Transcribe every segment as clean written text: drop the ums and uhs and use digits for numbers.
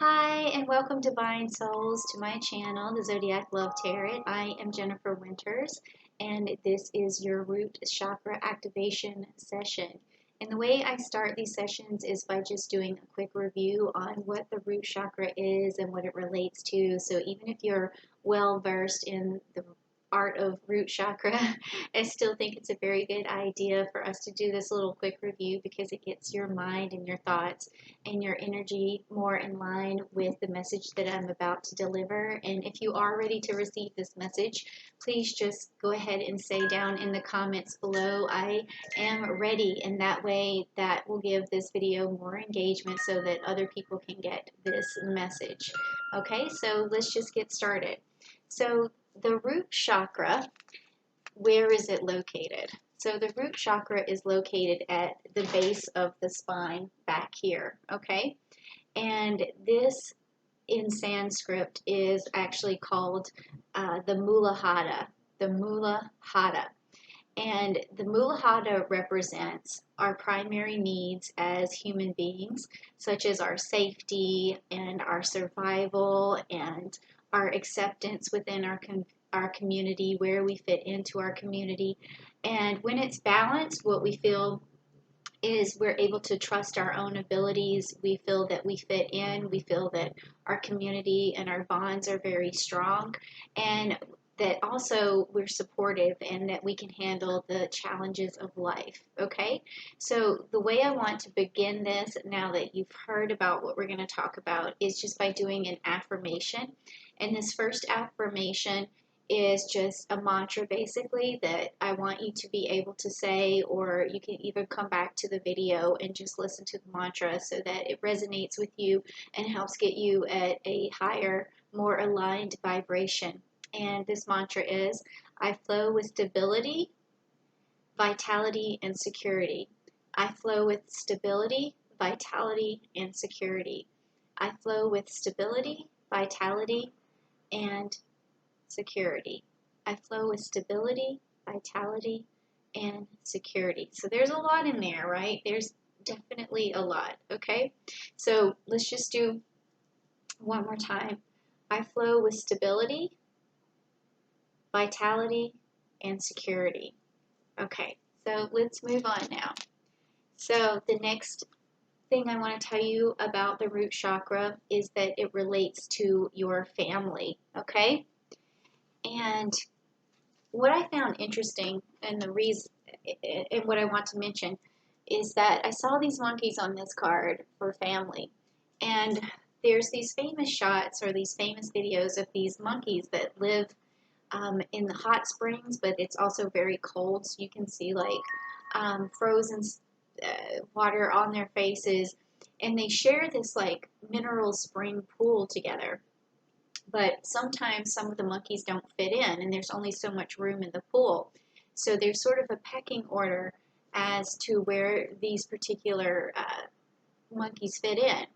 Hi, and welcome Divine Souls to my channel, the Zodiac Love Tarot. I am Jennifer Winters, and this is your root chakra activation session. And the way I start these sessions is by just doing a quick review on what the root chakra is and what it relates to. So even if you're well versed in the art of root chakra, I still think it's a very good idea for us to do this little quick review because it gets your mind and your thoughts and your energy more in line with the message that I'm about to deliver. And if you are ready to receive this message, please just go ahead and say down in the comments below, I am ready. And that way that will give this video more engagement so that other people can get this message. Okay, so let's just get started. So the root chakra, where is it located? So the root chakra is located at the base of the spine back here, okay? And this in Sanskrit is actually called the Muladhara, the Muladhara. And the Muladhara represents our primary needs as human beings, such as our safety and our survival and our acceptance within our community, where we fit into our community. And when it's balanced, what we feel is we're able to trust our own abilities. We feel that we fit in. We feel that our community and our bonds are very strong. And that also we're supportive and that we can handle the challenges of life. Okay? So the way I want to begin this, now that you've heard about what we're going to talk about, is just by doing an affirmation. And this first affirmation is just a mantra basically that I want you to be able to say, or you can even come back to the video and just listen to the mantra so that it resonates with you and helps get you at a higher, more aligned vibration. And this mantra is, I flow with stability, vitality, and security. I flow with stability, vitality, and security. I flow with stability, vitality, and security. I flow with stability, vitality, and security. So there's a lot in there, right? There's definitely a lot, okay? So let's just do one more time. I flow with stability, vitality, and security. Okay, so let's move on now. So the next thing I want to tell you about the root chakra is that it relates to your family, okay? And what I found interesting and the reason and what I want to mention is that I saw these monkeys on this card for family. And there's these famous shots or these famous videos of these monkeys that live in the hot springs, but it's also very cold. So you can see like frozen water on their faces. And they share this like mineral spring pool together. But sometimes some of the monkeys don't fit in and there's only so much room in the pool. So there's sort of a pecking order as to where these particular monkeys fit in.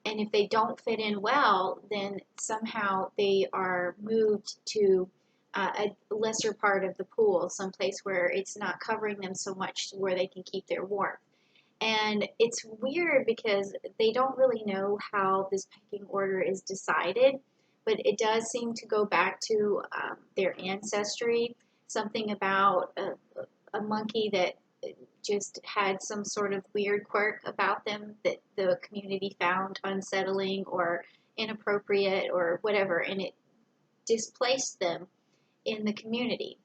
And if they don't fit in well, then somehow they are moved to a lesser part of the pool, someplace where it's not covering them so much to where they can keep their warmth. And it's weird because they don't really know how this pecking order is decided, but it does seem to go back to their ancestry, something about a monkey that just had some sort of weird quirk about them that the community found unsettling or inappropriate or whatever, and it displaced them in the community.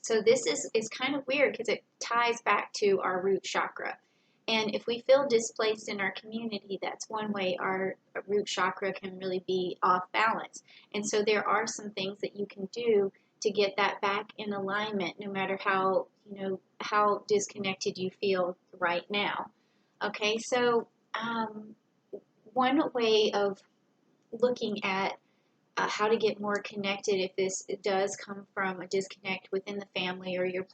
So this is kind of weird because it ties back to our root chakra. And if we feel displaced in our community, that's one way our root chakra can really be off balance. And so there are some things that you can do to get that back in alignment, no matter how, how disconnected you feel right now. Okay, so one way of looking at how to get more connected if this does come from a disconnect within the family or your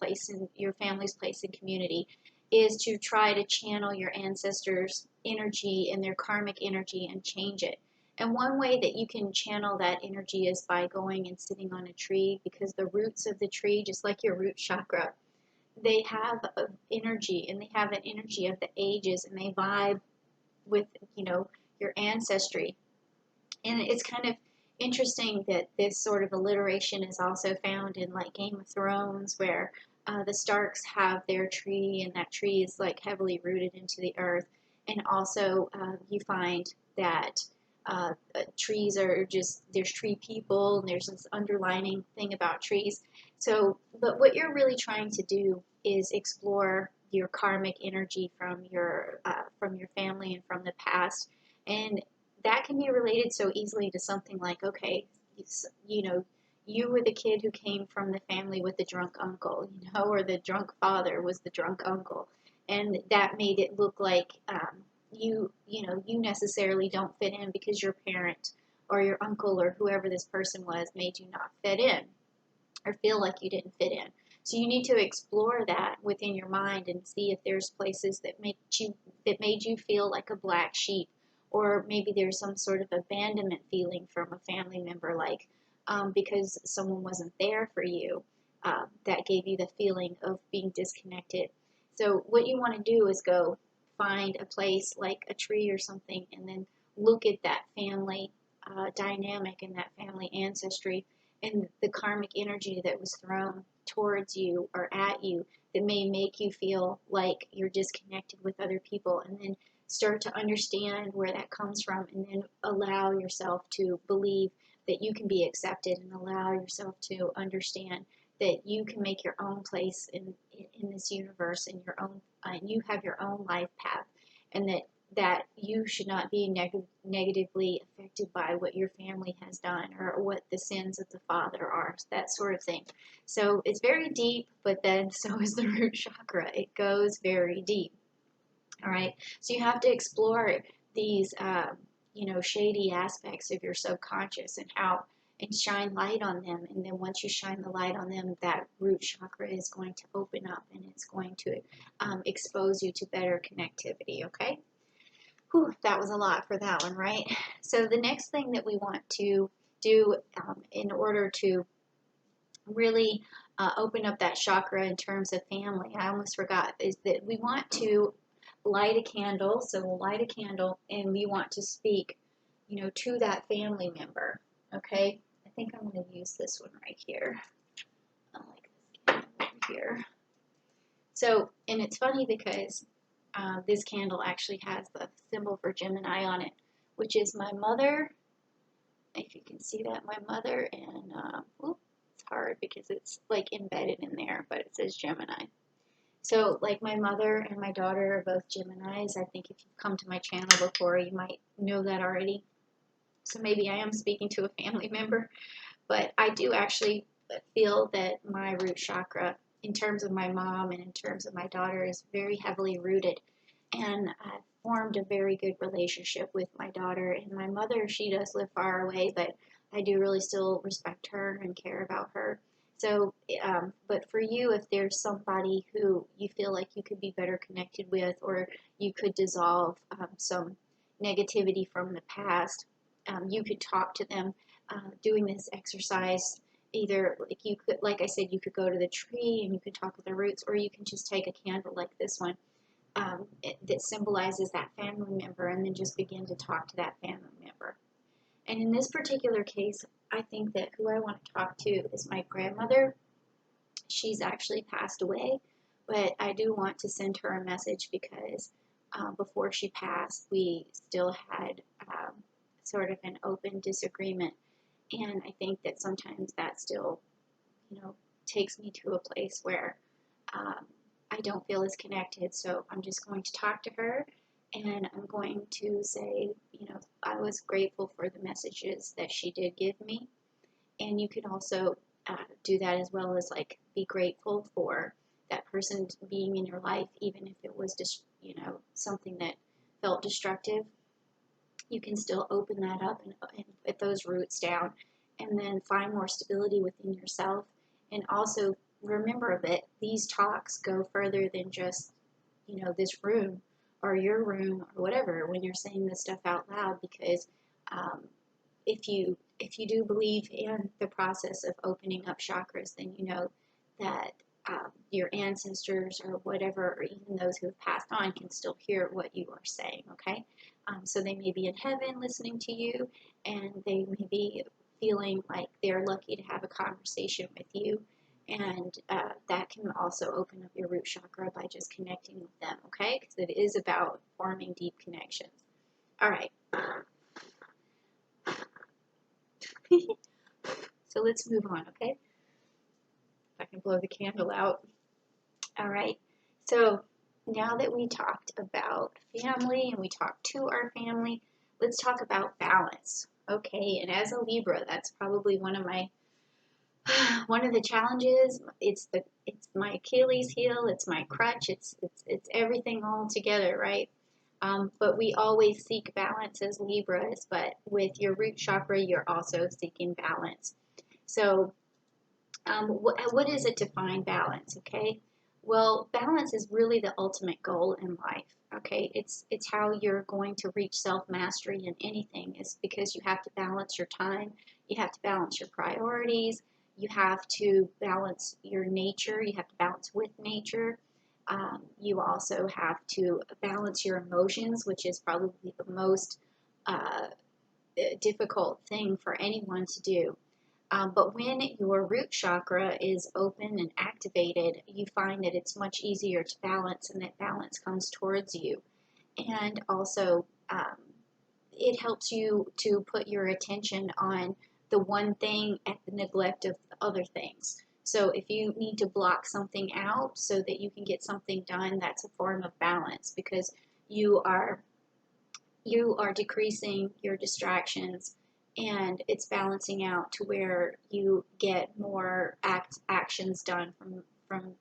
family's place in community is to try to channel your ancestors' energy and their karmic energy and change it. And one way that you can channel that energy is by going and sitting on a tree, because the roots of the tree, just like your root chakra, they have energy, and they have an energy of the ages, and they vibe with, your ancestry. And it's kind of interesting that this sort of alliteration is also found in like Game of Thrones, where the Starks have their tree, and that tree is like heavily rooted into the earth. And also, you find that trees are just, there's tree people, and there's this underlining thing about trees. So, but what you're really trying to do is explore your karmic energy from your family and from the past, and that can be related so easily to something like, okay, you know, you were the kid who came from the family with the drunk uncle, you know, or the drunk father was the drunk uncle, and that made it look like you know, you necessarily don't fit in because your parent or your uncle or whoever this person was made you not fit in or feel like you didn't fit in. So you need to explore that within your mind and see if there's places that made you feel like a black sheep, or maybe there's some sort of abandonment feeling from a family member, like because someone wasn't there for you, that gave you the feeling of being disconnected. So what you want to do is go find a place like a tree or something, and then look at that family dynamic and that family ancestry and the karmic energy that was thrown towards you or at you that may make you feel like you're disconnected with other people, and then start to understand where that comes from, and then allow yourself to believe that you can be accepted, and allow yourself to understand that you can make your own place in this universe, and your own and you have your own life path, and that you should not be negatively affected by what your family has done or what the sins of the father are, that sort of thing. So it's very deep, but then so is the root chakra. It goes very deep. All right. So you have to explore these, you know, shady aspects of your subconscious and shine light on them. And then once you shine the light on them, that root chakra is going to open up, and it's going to expose you to better connectivity. Okay. Whew, that was a lot for that one, right? So the next thing that we want to do in order to really open up that chakra in terms of family, I almost forgot, is that we want to light a candle. So we'll light a candle, and we want to speak, you know, to that family member. Okay? I think I'm going to use this one right here. I like this candle over here. So, and it's funny because this candle actually has the symbol for Gemini on it, which is my mother. If you can see that, my mother, and it's hard because it's like embedded in there, but it says Gemini. So, like, my mother and my daughter are both Geminis. I think if you've come to my channel before, you might know that already. So maybe I am speaking to a family member, but I do actually feel that my root chakra, in terms of my mom and in terms of my daughter, is very heavily rooted. And I've formed a very good relationship with my daughter. And my mother, she does live far away, but I do really still respect her and care about her. So, but for you, if there's somebody who you feel like you could be better connected with, or you could dissolve some negativity from the past, you could talk to them doing this exercise. Either, like, you could, like I said, you could go to the tree and you could talk with the roots, or you can just take a candle like this one that symbolizes that family member, and then just begin to talk to that family member. And in this particular case, I think that who I want to talk to is my grandmother. She's actually passed away, but I do want to send her a message because before she passed, we still had sort of an open disagreement. And I think that sometimes that still, you know, takes me to a place where I don't feel as connected. So I'm just going to talk to her, and I'm going to say, you know, I was grateful for the messages that she did give me. And you can also do that, as well as like be grateful for that person being in your life, even if it was just, you know, something that felt destructive. You can still open that up and put those roots down, and then find more stability within yourself. And also remember that these talks go further than just, you know, this room or your room or whatever when you're saying this stuff out loud, because if you do believe in the process of opening up chakras, then you know that your ancestors or whatever, or even those who have passed on, can still hear what you are saying. Okay, So they may be in heaven listening to you, and they may be feeling like they're lucky to have a conversation with you. And that can also open up your root chakra by just connecting with them, okay? Because it is about forming deep connections. All right. So let's move on, okay? If I can blow the candle out. All right. So now that we talked about family and we talked to our family, let's talk about balance. Okay, and as a Libra, that's probably one of the challenges. It's my Achilles heel, it's my crutch, it's everything all together, right? But we always seek balance as Libras, but with your root chakra, you're also seeking balance. So what is it to find balance, okay? Well, balance is really the ultimate goal in life, okay? It's how you're going to reach self-mastery in anything. It's because you have to balance your time, you have to balance your priorities, you have to balance your nature, you have to balance with nature. You also have to balance your emotions, which is probably the most difficult thing for anyone to do. But when your root chakra is open and activated, you find that it's much easier to balance, and that balance comes towards you. And also, it helps you to put your attention on the one thing at the neglect of the other things. So if you need to block something out so that you can get something done, that's a form of balance, because you are decreasing your distractions, and it's balancing out to where you get more actions done from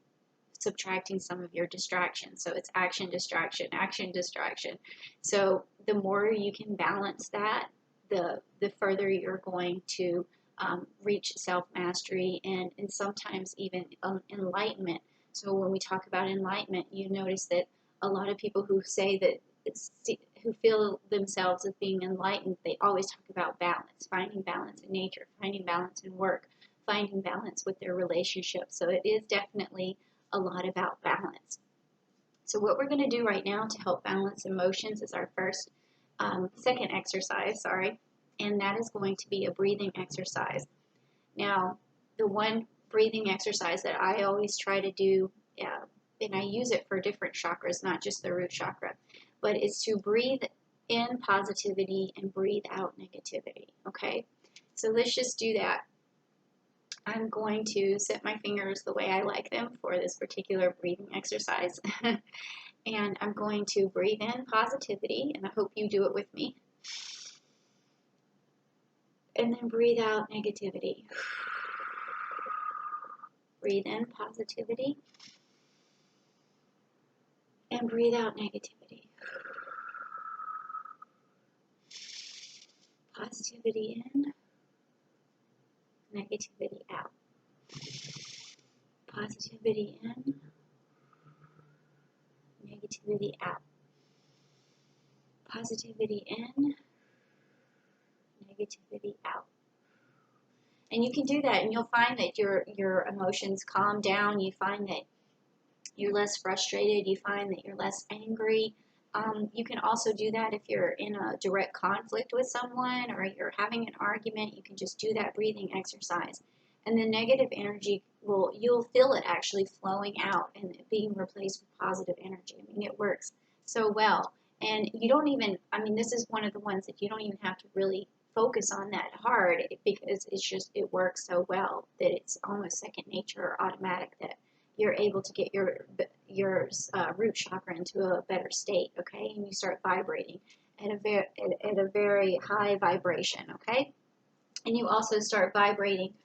subtracting some of your distractions. So it's action, distraction, action, distraction. So the more you can balance that, the further you're going to reach self-mastery and sometimes even enlightenment. So when we talk about enlightenment, you notice that a lot of people who say that who feel themselves as being enlightened, they always talk about balance, finding balance in nature, finding balance in work, finding balance with their relationships. So it is definitely a lot about balance. So what we're going to do right now to help balance emotions is our second exercise, and that is going to be a breathing exercise. Now, the one breathing exercise that I always try to do, and I use it for different chakras, not just the root chakra, but is to breathe in positivity and breathe out negativity, okay? So let's just do that. I'm going to set my fingers the way I like them for this particular breathing exercise. And I'm going to breathe in positivity, and I hope you do it with me. And then breathe out negativity. Breathe in positivity. And breathe out negativity. Positivity in, negativity out. Positivity in, negativity out. Positivity in, negativity out. And you can do that, and you'll find that your emotions calm down. You find that you're less frustrated. You find that you're less angry. You can also do that if you're in a direct conflict with someone or you're having an argument. You can just do that breathing exercise. And the negative energy, you'll feel it actually flowing out and being replaced with positive energy. I mean, it works so well. And you don't even, this is one of the ones that you don't even have to really focus on that hard, because it works so well that it's almost second nature or automatic, that you're able to get your root chakra into a better state, okay? And you start vibrating at a very high vibration, okay? And you also start vibrating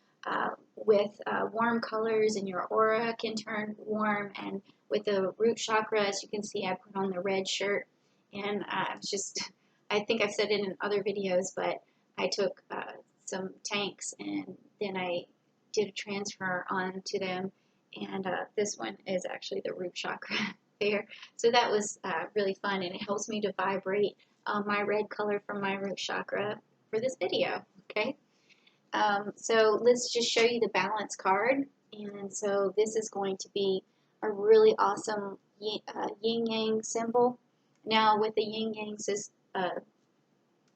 with warm colors, and your aura can turn warm. And with the root chakra, as you can see, I put on the red shirt, and I think I've said it in other videos, but I took some tanks, and then I did a transfer onto them. And this one is actually the root chakra there. So that was really fun, and it helps me to vibrate my red color from my root chakra for this video, okay? So let's just show you the balance card. And so this is going to be a really awesome yin yang symbol. Now with the yin yang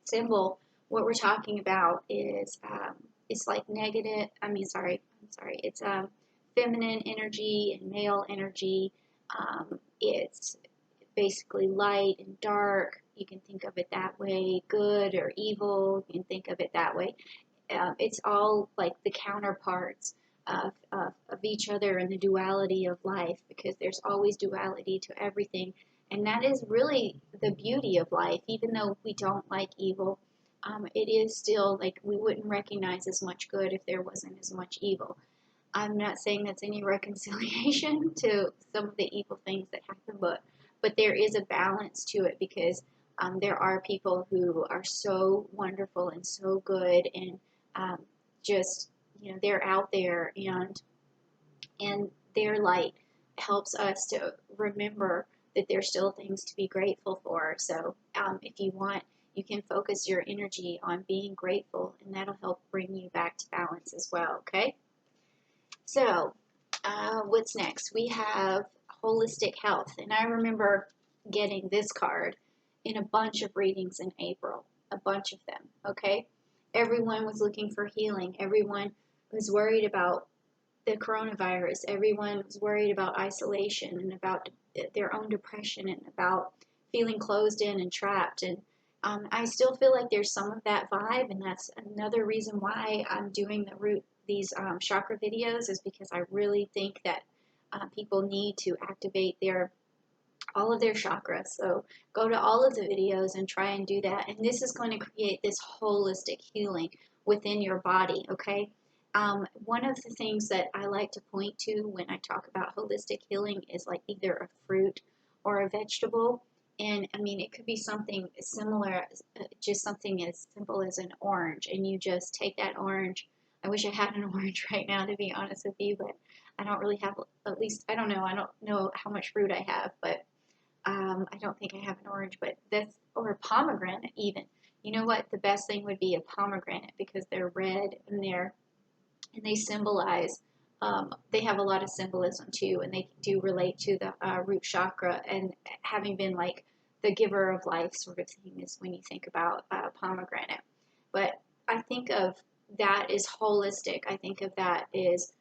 symbol, what we're talking about is it's like negative. It's feminine energy and male energy. It's basically light and dark. You can think of it that way. Good or evil. You can think of it that way. It's all like the counterparts of each other and the duality of life, because there's always duality to everything. And that is really the beauty of life. Even though we don't like evil, it is still like we wouldn't recognize as much good if there wasn't as much evil. I'm not saying that's any reconciliation to some of the evil things that happen, but there is a balance to it, because there are people who are so wonderful and so good, and just, they're out there, and their light helps us to remember that there's still things to be grateful for. So if you want, you can focus your energy on being grateful, and that'll help bring you back to balance as well. Okay. So what's next? We have holistic health, and I remember getting this card in a bunch of readings in April, a bunch of them. Okay. Everyone was looking for healing. Everyone was worried about the coronavirus. Everyone was worried about isolation and about their own depression and about feeling closed in and trapped. And I still feel like there's some of that vibe, and that's another reason why I'm doing these chakra videos, is because I really think that people need to activate all of their chakras. So go to all of the videos and try and do that. And this is going to create this holistic healing within your body, okay? One of the things that I like to point to when I talk about holistic healing is like either a fruit or a vegetable. And I mean, it could be something similar, just something as simple as an orange. And you just take that orange. I wish I had an orange right now, to be honest with you, but I don't really have, at least, I don't know how much fruit I have, but I don't think I have an orange, but or a pomegranate even. You know what? The best thing would be a pomegranate, because they're red and they symbolize, they have a lot of symbolism too, and they do relate to the root chakra, and having been like the giver of life sort of thing is when you think about pomegranate. But I think of that as holistic. I think of that as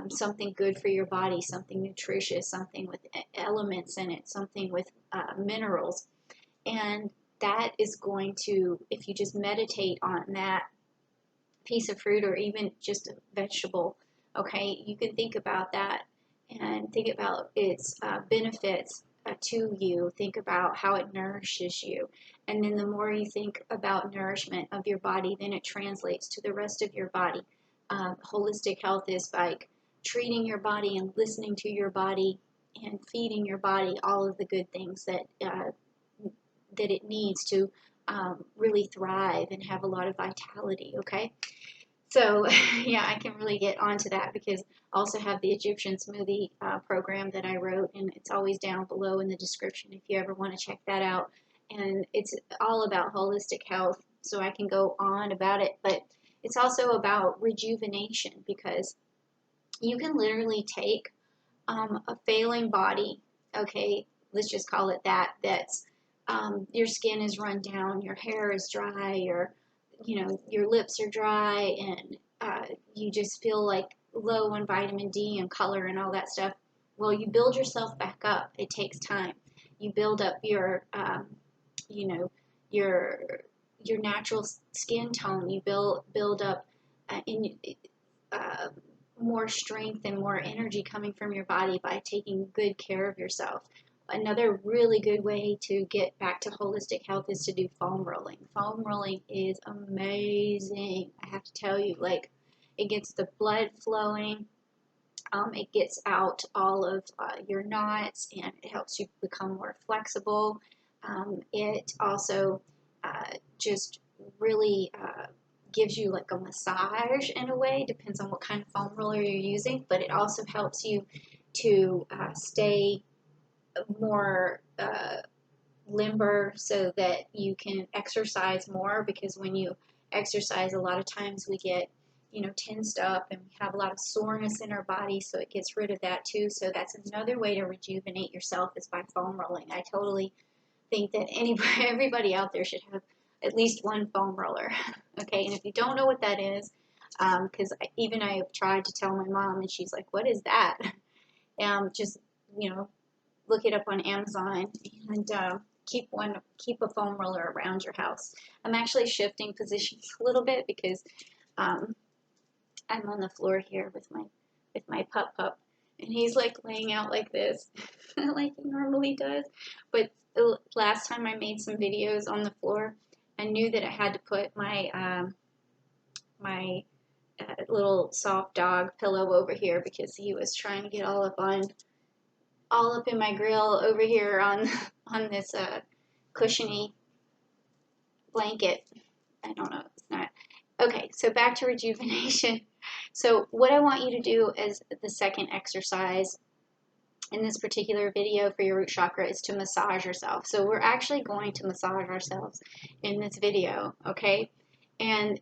something good for your body, something nutritious, something with elements in it, something with minerals. And that is going to, if you just meditate on that piece of fruit or even just a vegetable, okay, you can think about that and think about its benefits to you. Think about how it nourishes you. And then the more you think about nourishment of your body, then it translates to the rest of your body. Holistic health is like treating your body and listening to your body and feeding your body all of the good things that it needs to really thrive and have a lot of vitality, okay? So, yeah, I can really get onto that, because I also have the Egyptian Smoothie program that I wrote, and it's always down below in the description if you ever want to check that out. And it's all about holistic health, so I can go on about it, but it's also about rejuvenation, because you can literally take a failing body, okay, let's just call it that, that's your skin is run down, your hair is dry, your lips are dry, and you just feel like low on vitamin D and color and all that stuff. Well, you build yourself back up. It takes time. You build up your your natural skin tone. You build up in more strength and more energy coming from your body by taking good care of yourself. Another really good way to get back to holistic health is to do foam rolling. Foam rolling is amazing. I have to tell you, like, it gets the blood flowing. It gets out all of your knots, and it helps you become more flexible. It also just really gives you like a massage in a way. Depends on what kind of foam roller you're using, but it also helps you to stay more limber, so that you can exercise more, because when you exercise, a lot of times we get tensed up and we have a lot of soreness in our body, so it gets rid of that too. So that's another way to rejuvenate yourself, is by foam rolling. I totally think that everybody out there should have at least one foam roller. Okay, and if you don't know what that is, because even I have tried to tell my mom, and she's like, "What is that?" Just look it up on Amazon and keep a foam roller around your house. I'm actually shifting positions a little bit because I'm on the floor here with my pup, and he's like laying out like this, like he normally does. But the last time I made some videos on the floor, I knew that I had to put my little soft dog pillow over here because he was trying to get all up in my grill over here on this cushiony blanket. I don't know, it's not. Okay, so back to rejuvenation. So what I want you to do as the second exercise in this particular video for your root chakra is to massage yourself. So we're actually going to massage ourselves in this video, okay? And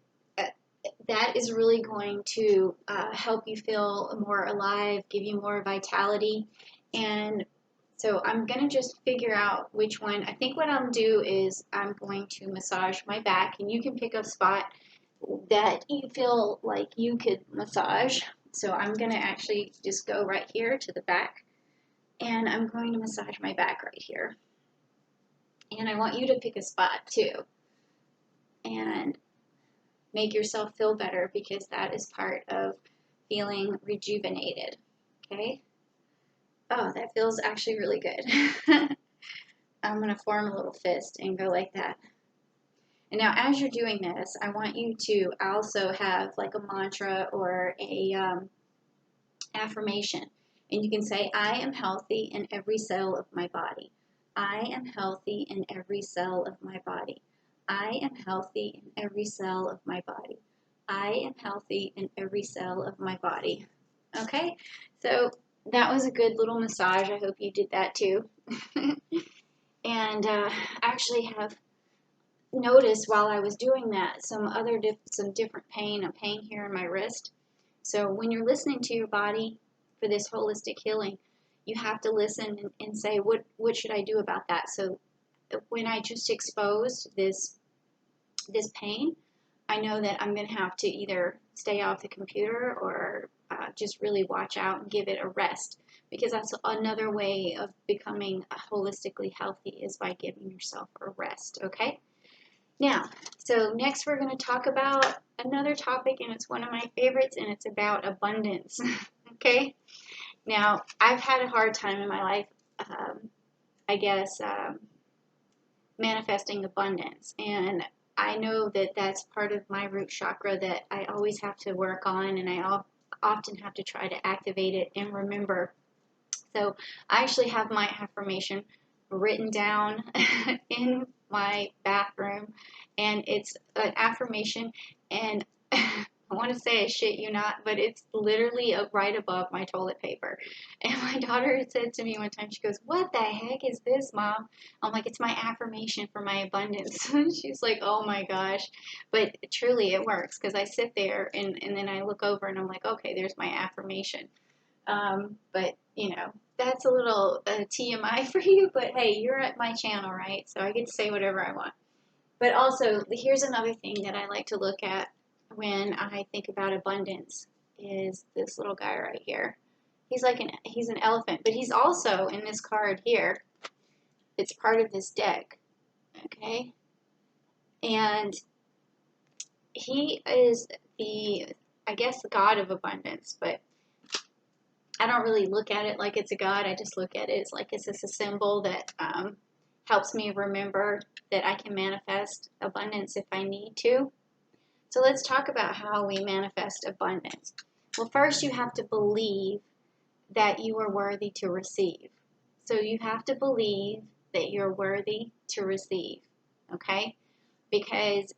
that is really going to help you feel more alive, give you more vitality. And so I'm going to just figure out which one. I think what I'll do is I'm going to massage my back, and you can pick a spot that you feel like you could massage. So I'm going to actually just go right here to the back, and I'm going to massage my back right here. And I want you to pick a spot too and make yourself feel better, because that is part of feeling rejuvenated. Okay? Oh, that feels actually really good. I'm going to form a little fist and go like that. And now as you're doing this, I want you to also have like a mantra or a affirmation. And you can say, I am healthy in every cell of my body. I am healthy in every cell of my body. I am healthy in every cell of my body. I am healthy in every cell of my body. Okay? So that was a good little massage. I hope you did that too. And I actually have noticed while I was doing that some different pain. I'm pain here in my wrist. So when you're listening to your body for this holistic healing, you have to listen and say, what should I do about that? So when I just exposed this pain, I know that I'm going to have to either stay off the computer or just really watch out and give it a rest, because that's another way of becoming holistically healthy, is by giving yourself a rest. Okay? Now, so next we're going to talk about another topic, and it's one of my favorites, and it's about abundance. Okay? Now, I've had a hard time in my life, I guess, manifesting abundance, and I know that that's part of my root chakra that I always have to work on, and I often have to try to activate it and remember. So I actually have my affirmation written down in my bathroom, and it's an affirmation, and I want to say I shit you not, but it's literally right above my toilet paper. And my daughter said to me one time, she goes, "What the heck is this, Mom?" I'm like, "It's my affirmation for my abundance." She's like, "Oh my gosh." But truly it works, because I sit there and then I look over and I'm like, okay, there's my affirmation. But that's a little TMI for you, but hey, you're at my channel, right? So I get to say whatever I want. But also, here's another thing that I like to look at when I think about abundance is this little guy right here. He's an elephant, but he's also in this card here. It's part of this deck, okay? And he is I guess, the god of abundance, but I don't really look at it like it's a god. I just look at it as like it's just a symbol that helps me remember that I can manifest abundance if I need to. So let's talk about how we manifest abundance. Well, first you have to believe that you are worthy to receive. So you have to believe that you're worthy to receive, okay? Because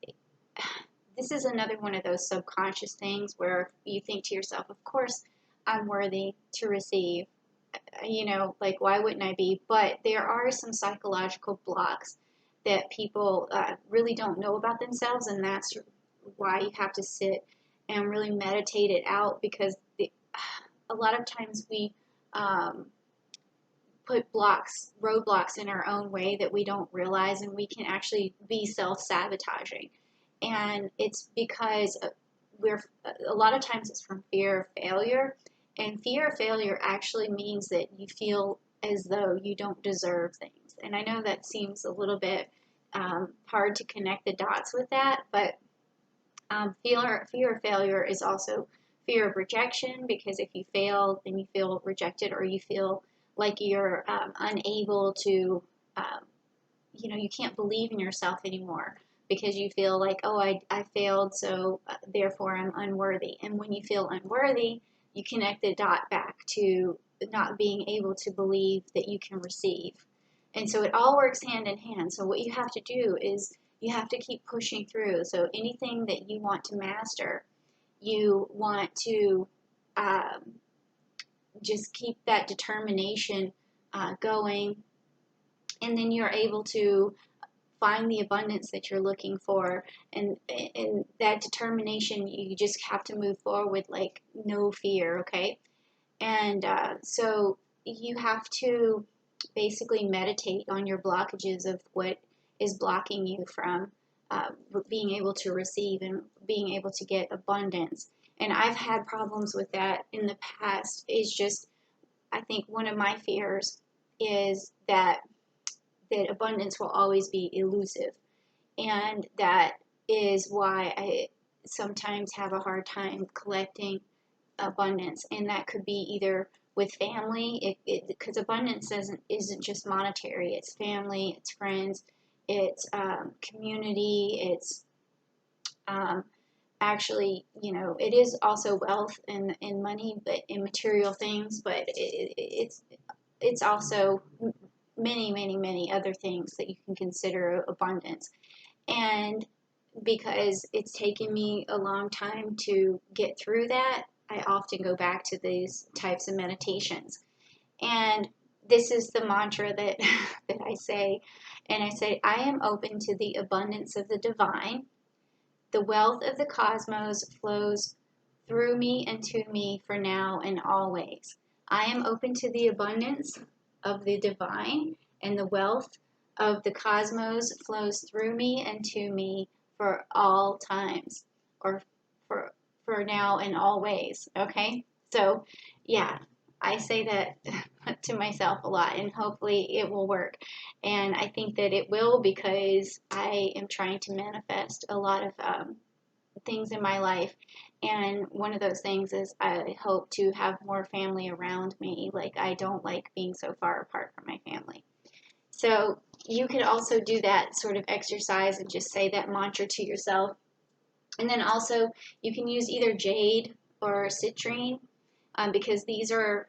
this is another one of those subconscious things where you think to yourself, of course I'm worthy to receive. Like, why wouldn't I be? But there are some psychological blocks that people really don't know about themselves, and that's why you have to sit and really meditate it out, because a lot of times we put roadblocks in our own way that we don't realize, and we can actually be self-sabotaging. And it's because a lot of times it's from fear of failure, and fear of failure actually means that you feel as though you don't deserve things. And I know that seems a little bit hard to connect the dots with that, but fear of failure is also fear of rejection, because if you fail, then you feel rejected, or you feel like you're unable to, you can't believe in yourself anymore because you feel like, oh, I failed, so therefore I'm unworthy. And when you feel unworthy, you connect the dot back to not being able to believe that you can receive. And so it all works hand in hand. So what you have to do is you have to keep pushing through. So anything that you want to master, you want to just keep that determination going, and then you're able to find the abundance that you're looking for. And that determination, you just have to move forward with like no fear, okay? And so you have to basically meditate on your blockages of what is blocking you from being able to receive and being able to get abundance. And I've had problems with that in the past. It's just, I think one of my fears is that abundance will always be elusive. And that is why I sometimes have a hard time collecting abundance. And that could be either with family, because abundance isn't just monetary. It's family, it's friends, it's community, it's actually, it is also wealth and money, but in material things, but it's also many, many, many other things that you can consider abundance. And because it's taken me a long time to get through that, I often go back to these types of meditations. And this is the mantra that that I say. And I say, I am open to the abundance of the divine. The wealth of the cosmos flows through me and to me for now and always. I am open to the abundance of the divine, and the wealth of the cosmos flows through me and to me for all times, or for now and always. Okay? So, yeah, I say that to myself a lot, and hopefully it will work. And I think that it will, because I am trying to manifest a lot of things in my life. And one of those things is I hope to have more family around me. Like, I don't like being so far apart from my family. So you could also do that sort of exercise and just say that mantra to yourself. And then also you can use either jade or citrine, because these are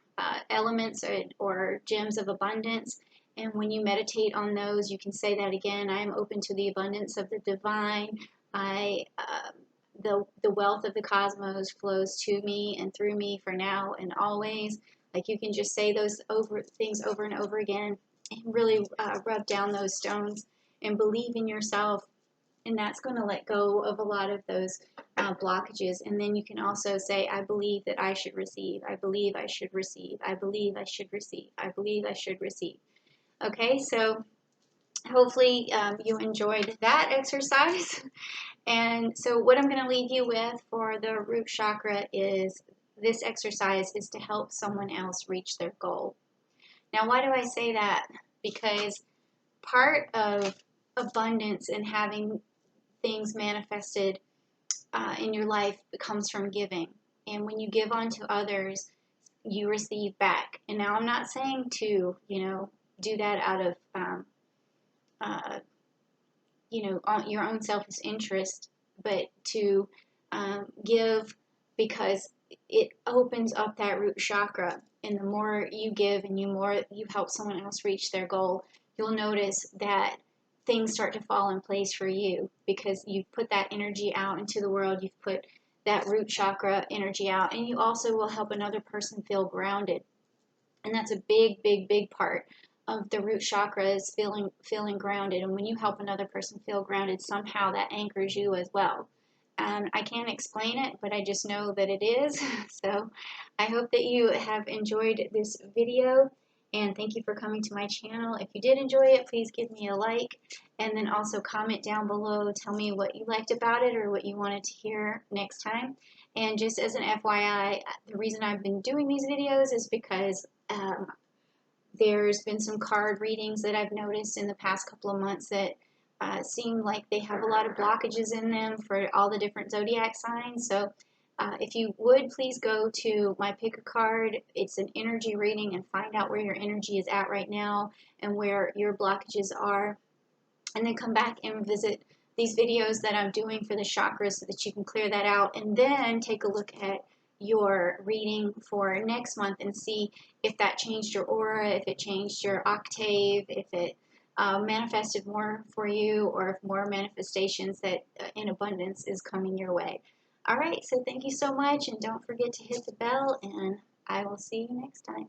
elements or gems of abundance. And when you meditate on those, you can say that again. I am open to the abundance of the divine. The wealth of the cosmos flows to me and through me for now and always. Like, you can just say those things over and over again, and really rub down those stones and believe in yourself. And that's going to let go of a lot of those blockages. And then you can also say, I believe that I should receive. I believe I should receive. I believe I should receive. I believe I should receive. Okay, so hopefully you enjoyed that exercise. And so what I'm going to leave you with for the root chakra is this exercise is to help someone else reach their goal. Now, why do I say that? Because part of abundance and having things manifested in your life comes from giving. And when you give on to others, you receive back. And now I'm not saying to, do that out of, your own selfish interest, but to give because it opens up that root chakra. And the more you give and you help someone else reach their goal, you'll notice that things start to fall in place for you, because you've put that energy out into the world. You've put that root chakra energy out, and you also will help another person feel grounded. And that's a big, big, big part of the root chakra, is feeling grounded. And when you help another person feel grounded, somehow that anchors you as well. I can't explain it, but I just know that it is. So I hope that you have enjoyed this video, And thank you for coming to my channel. If you did enjoy it, please give me a like, and then also comment down below. Tell me what you liked about it or what you wanted to hear next time. And just as an FYI, the reason I've been doing these videos is because there's been some card readings that I've noticed in the past couple of months that seem like they have a lot of blockages in them for all the different zodiac signs. So if you would, please go to my pick a card. It's an energy reading, and find out where your energy is at right now and where your blockages are. And then come back and visit these videos that I'm doing for the chakras so that you can clear that out. And then take a look at your reading for next month and see if that changed your aura, if it changed your octave, if it manifested more for you, or if more manifestations that in abundance is coming your way. All right, so thank you so much, and don't forget to hit the bell, and I will see you next time.